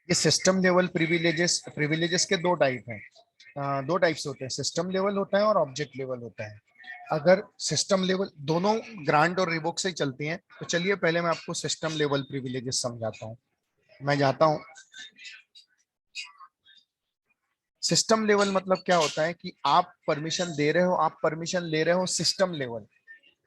ये system level privileges, privileges के दो टाइप हैं, दो टाइप्स होते हैं, सिस्टम लेवल होता है और ऑब्जेक्ट लेवल होता है। अगर सिस्टम लेवल, दोनों ग्रांट और रिवोक से ही चलती हैं, तो चलिए पहले मैं आपको सिस्टम लेवल प्रिविलेजेस समझाता हूँ। मैं जाता हूँ, सिस्टम लेवल मतलब क्या होता है कि आप परमिशन दे रहे हो, आप परमिशन ले रहे हो सिस्टम लेवल।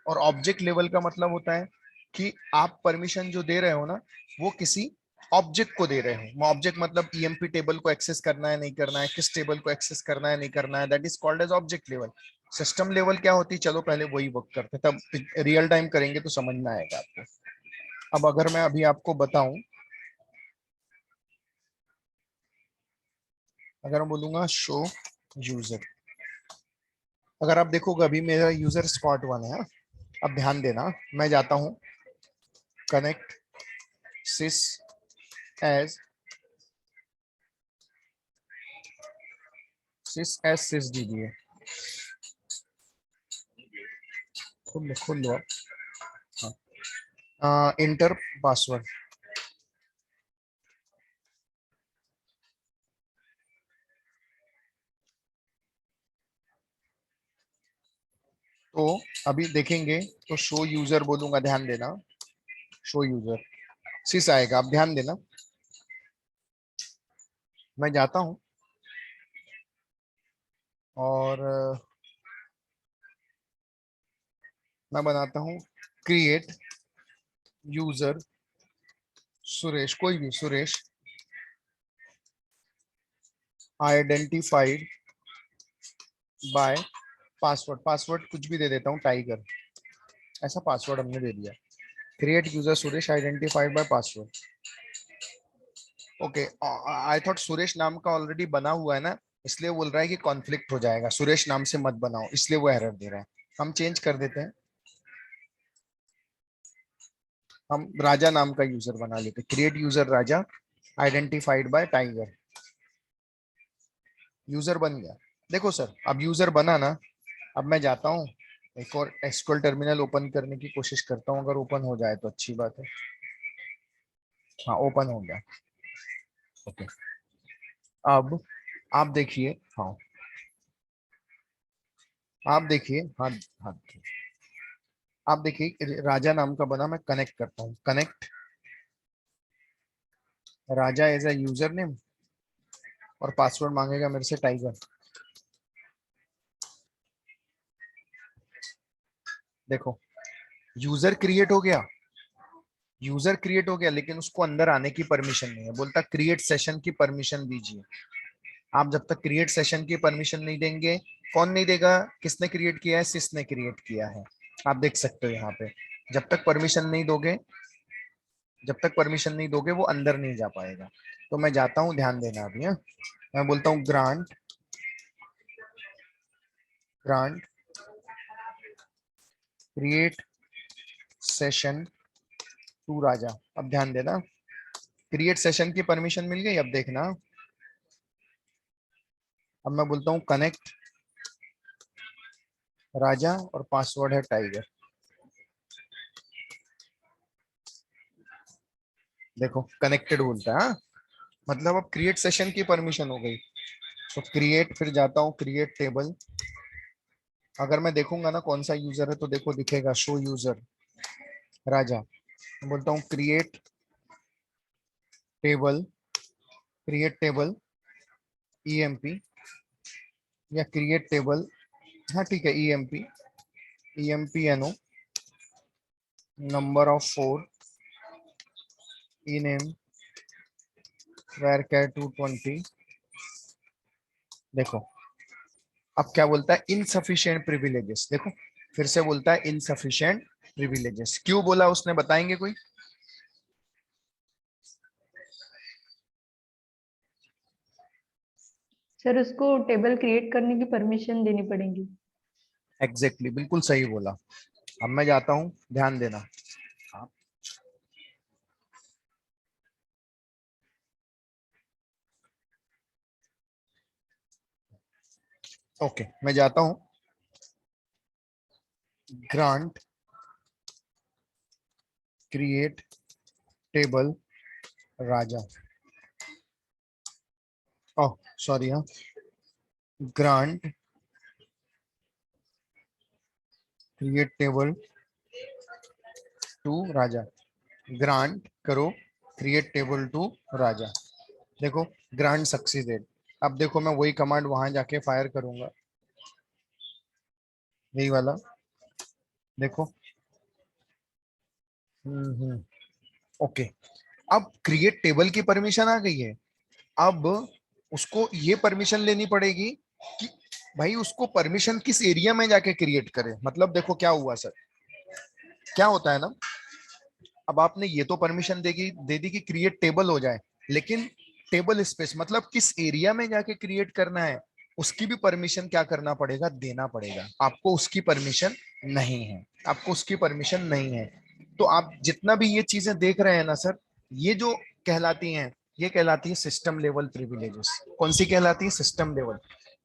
और ऑब्जेक्ट लेवल का मतलब होता है कि आप परमिशन जो दे रहे हो ना, वो किसी ऑब्जेक्ट को दे रहे हो। ऑब्जेक्ट मतलब ईएमपी टेबल को एक्सेस करना है नहीं करना है, किस टेबल को एक्सेस करना है नहीं करना है, that is called as object level. System level क्या होती है, चलो पहले वही वर्क करते हैं, तब रियल टाइम करेंगे तो समझ में आएगा आपको। अब अगर मैं अभी आपको बताऊं, अगर मैं बोलूंगा शो यूजर, अगर आप देखोगे अभी मेरा यूजर स्पॉट वन है। अब ध्यान देना, मैं जाता हूं कनेक्ट sys as sysdba, खोल लो आप। हाँ, इंटर पासवर्ड। तो अभी देखेंगे तो शो यूजर बोलूंगा, ध्यान देना, शो यूजर सिस आएगा। आप ध्यान देना, मैं जाता हूं और मैं बनाता हूं क्रिएट यूजर सुरेश, कोई भी Suresh identified by password, password कुछ भी दे देता हूँ, टाइगर, ऐसा पासवर्ड हमने दे दिया। Create user Suresh identified by password. Okay, I thought Suresh नाम का ऑलरेडी बना हुआ है ना, इसलिए बोल रहा है कि कॉन्फ्लिक्ट हो जाएगा, सुरेश नाम से मत बनाओ, इसलिए वो एरर दे रहा है। हम चेंज कर देते हैं, हम राजा नाम का यूजर बना लेते, create user Raja identified by Tiger. User बन गया। देखो सर, अब यूजर बना ना, अब मैं जाता हूँ एक और एसक्यूएल टर्मिनल ओपन करने की कोशिश करता हूँ, अगर ओपन हो जाए तो अच्छी बात है। हाँ, ओपन हो गया। ओके, अब आप देखिए, हाँ आप देखिए, हाँ हाँ, आप देखिए राजा नाम का बना, मैं कनेक्ट करता हूँ, connect Raja as a username, और पासवर्ड मांगेगा मेरे से टाइगर। देखो, यूजर क्रिएट हो गया, यूजर क्रिएट हो गया, लेकिन उसको अंदर आने की परमिशन नहीं है, बोलता क्रिएट सेशन की परमिशन दीजिए। आप जब तक क्रिएट सेशन की परमिशन नहीं देंगे, कौन नहीं देगा, किसने क्रिएट किया है, सिस ने क्रिएट किया है। आप देख सकते हो यहाँ पे, जब तक परमिशन नहीं दोगे, जब तक परमिशन नहीं दोगे वो अंदर नहीं जा पाएगा। तो मैं जाता हूँ, ध्यान देना अभी, हाँ? मैं बोलता हूँ grant, grant create session to Raja. अब ध्यान देना, क्रिएट सेशन की परमिशन मिल गई। अब देखना, अब मैं बोलता हूँ कनेक्ट राजा और पासवर्ड है टाइगर। देखो कनेक्टेड बोलता है, हाँ? मतलब अब क्रिएट सेशन की परमिशन हो गई। तो क्रिएट, फिर जाता हूँ क्रिएट टेबल, अगर मैं देखूंगा ना कौन सा यूजर है, तो देखो दिखेगा शो यूजर राजा। मैं बोलता हूँ create table, create table EMP, या क्रिएट टेबल, हाँ ठीक है, EMP, EMP NO number of 4 E name varchar 220। देखो अब क्या बोलता है, इनसफिशिएंट प्रिविलेजेस। देखो फिर से बोलता है इनसफिशिएंट प्रिविलेजेस, क्यों बोला उसने, बताएंगे कोई? सर उसको टेबल क्रिएट करने की परमिशन देनी पड़ेगी। एग्जैक्टली exactly, बिल्कुल सही बोला। अब मैं जाता हूं, ध्यान देना। ओके, मैं जाता हूं grant create table Raja. Oh sorry, हाँ, grant create table to Raja, grant करो क्रिएट टेबल टू राजा। देखो ग्रांट सक्सीडेड। अब देखो मैं वही कमांड वहां जाके फायर करूंगा, यही वाला, देखो। हम्म, ओके। अब क्रिएट टेबल की परमिशन आ गई है। अब उसको ये परमिशन लेनी पड़ेगी कि भाई उसको परमिशन किस एरिया में जाके क्रिएट करे। मतलब देखो क्या हुआ सर, क्या होता है ना, अब आपने ये तो परमिशन देगी दे दी कि क्रिएट टेबल हो जाए, लेकिन टेबल स्पेस मतलब किस एरिया में जाके क्रिएट करना है, उसकी भी परमिशन क्या करना पड़ेगा, देना पड़ेगा। आपको उसकी परमिशन नहीं है, आपको उसकी परमिशन नहीं है। तो आप जितना भी ये चीजें देख रहे हैं ना सर, ये जो कहलाती हैं, ये कहलाती है सिस्टम लेवल प्रिविलेजेस। कौन सी कहलाती है, सिस्टम लेवल।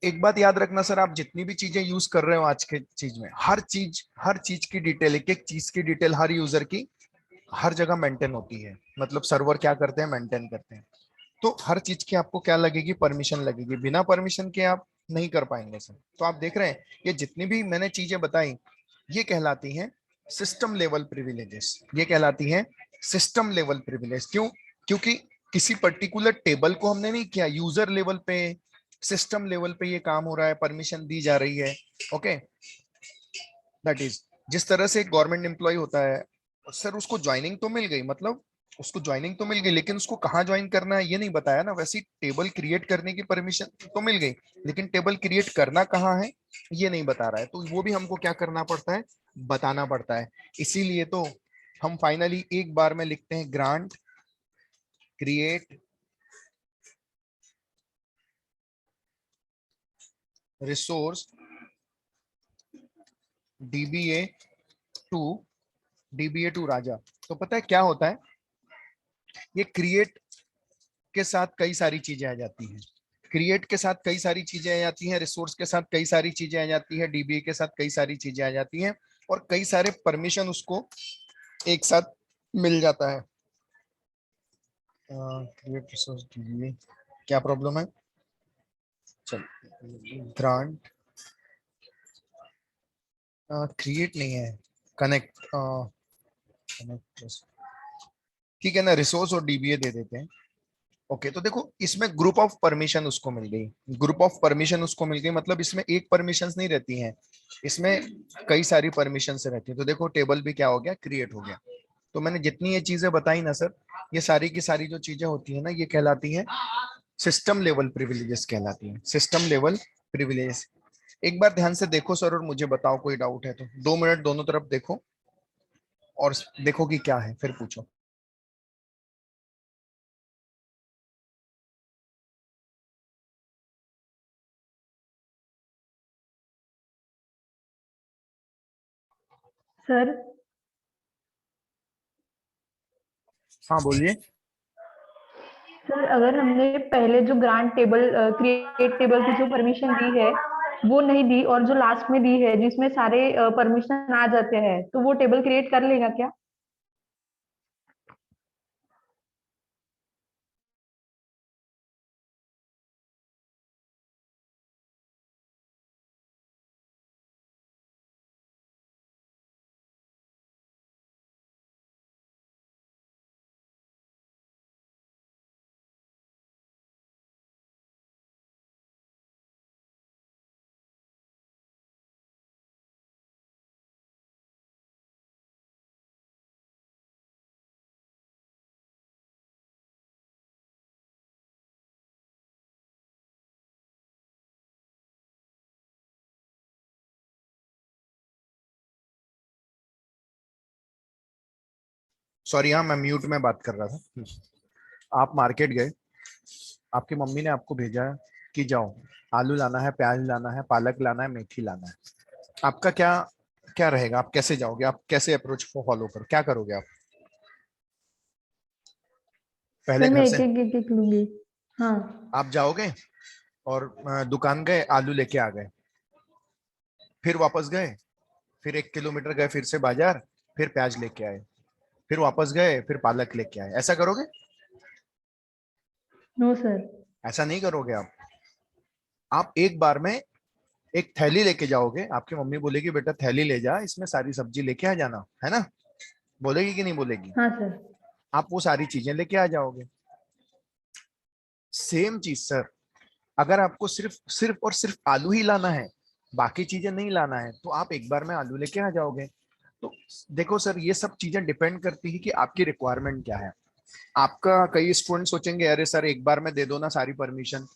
एक बात याद रखना सर, आप जितनी भी चीजें यूज कर रहे हो आज के चीज में, हर चीज की डिटेल, एक एक चीज की डिटेल हर यूजर की हर जगह मेंटेन होती है। मतलब सर्वर क्या करते हैं, मेंटेन करते हैं। तो हर चीज की आपको क्या लगेगी, परमिशन लगेगी। बिना परमिशन के आप नहीं कर पाएंगे सर। तो आप देख रहे हैं ये जितनी भी मैंने चीजें बताई, ये कहलाती हैं सिस्टम लेवल प्रिविलेजेस। ये कहलाती हैं सिस्टम लेवल प्रिविलेज। क्यों? क्योंकि किसी पर्टिकुलर टेबल को हमने नहीं किया, यूजर लेवल पे, सिस्टम लेवल पे ये काम हो रहा है, परमिशन दी जा रही है। ओके, दैट इज, जिस तरह से एक गवर्नमेंट एम्प्लॉय होता है सर, उसको ज्वाइनिंग तो मिल गई, मतलब उसको ज्वाइनिंग तो मिल गई, लेकिन उसको कहाँ ज्वाइन करना है ये नहीं बताया ना। वैसे टेबल क्रिएट करने की परमिशन तो मिल गई, लेकिन टेबल क्रिएट करना कहाँ है ये नहीं बता रहा है। तो वो भी हमको क्या करना पड़ता है, बताना पड़ता है। इसीलिए तो हम फाइनली एक बार में लिखते हैं grant create resource DBA to DBA to Raja. तो पता है क्या होता है, ये क्रिएट के साथ कई सारी चीजें आ जाती हैं, क्रिएट के साथ कई सारी चीजें आ जाती हैं, रिसोर्स के साथ कई सारी चीजें आ जाती है, डीबीए के साथ कई सारी चीजें आ जाती हैं, और कई सारे परमिशन उसको एक साथ मिल जाता है। क्रिएट रिसोर्स डीबीए, क्या प्रॉब्लम है, चल ग्रांट क्रिएट नहीं है, कनेक्ट कनेक्ट, ठीक है ना, रिसोर्स और डीबीए दे देते हैं। ओके, तो देखो इसमें ग्रुप ऑफ परमिशन उसको मिल गई, ग्रुप ऑफ परमिशन उसको मिल गई, मतलब इसमें एक परमिशन नहीं रहती हैं, इसमें कई सारी परमिशन रहती है। तो देखो टेबल भी क्या हो गया, क्रिएट हो गया। तो मैंने जितनी ये चीजें बताई ना सर, ये सारी की सारी जो चीजें होती है ना, ये कहलाती है सिस्टम लेवल प्रिविलेजेस, कहलाती है सिस्टम लेवल प्रिविलेज। एक बार ध्यान से देखो सर और मुझे बताओ, कोई डाउट है तो 2 मिनट दोनों तरफ देखो और देखो कि क्या है, फिर पूछो। सर हाँ बोलिए। सर अगर हमने पहले जो ग्रांट टेबल क्रिएट टेबल की जो परमिशन दी है वो नहीं दी, और जो लास्ट में दी है जिसमें सारे परमिशन आ जाते हैं, तो वो टेबल क्रिएट कर लेगा क्या? सॉरी, हाँ मैं म्यूट में बात कर रहा था। आप मार्केट गए, आपकी मम्मी ने आपको भेजा है कि जाओ आलू लाना है, प्याज लाना है, पालक लाना है, मेथी लाना है। आपका क्या क्या रहेगा, आप कैसे जाओगे, आप कैसे अप्रोच को फॉलो करो, क्या करोगे आप? पहले सर मैं घर से एक एक लूंगी। हाँ। आप जाओगे और दुकान गए, आलू लेके आ गए, फिर वापस गए, फिर 1 किलोमीटर गए फिर से बाजार, फिर प्याज लेके आए, फिर वापस गए, फिर पालक लेके आए, ऐसा करोगे? No sir. ऐसा नहीं करोगे आप एक बार में एक थैली लेके जाओगे, आपकी मम्मी बोलेगी बेटा थैली ले जा, इसमें सारी सब्जी लेके आ जाना, है ना? बोलेगी कि नहीं बोलेगी? हाँ सर। आप वो सारी चीजें लेके आ जाओगे। सेम चीज सर, अगर आपको सिर्फ सिर्फ और सिर्फ आलू ही लाना है, बाकी चीजें नहीं लाना है, तो आप एक बार में आलू लेके आ जाओगे। तो देखो सर, ये सब चीजें डिपेंड करती है कि आपकी रिक्वायरमेंट क्या है। आपका कई स्टूडेंट सोचेंगे अरे सर एक बार में दे दो ना सारी परमिशन।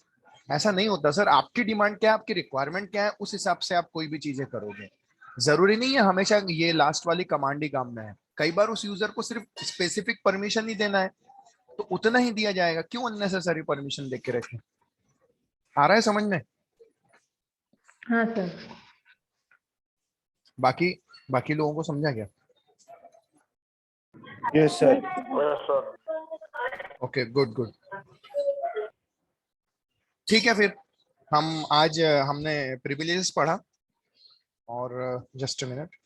ऐसा नहीं होता सर, आपकी डिमांड क्या है, आपकी रिक्वायरमेंट क्या है, उस हिसाब से आप कोई भी चीजें करोगे। जरूरी नहीं है हमेशा ये लास्ट वाली कमांड ही काम में है। कई बार उस यूजर को सिर्फ स्पेसिफिक परमिशन ही देना है, तो उतना ही दिया जाएगा, क्यों अननेसेसरी परमिशन दे के रखें। आ रहा है समझ में? हाँ सर। बाकी बाकी लोगों को समझा गया? Yes sir. Okay, good good. ठीक है फिर, हम आज हमने प्रिविलेजेस पढ़ा, और जस्ट अ मिनट।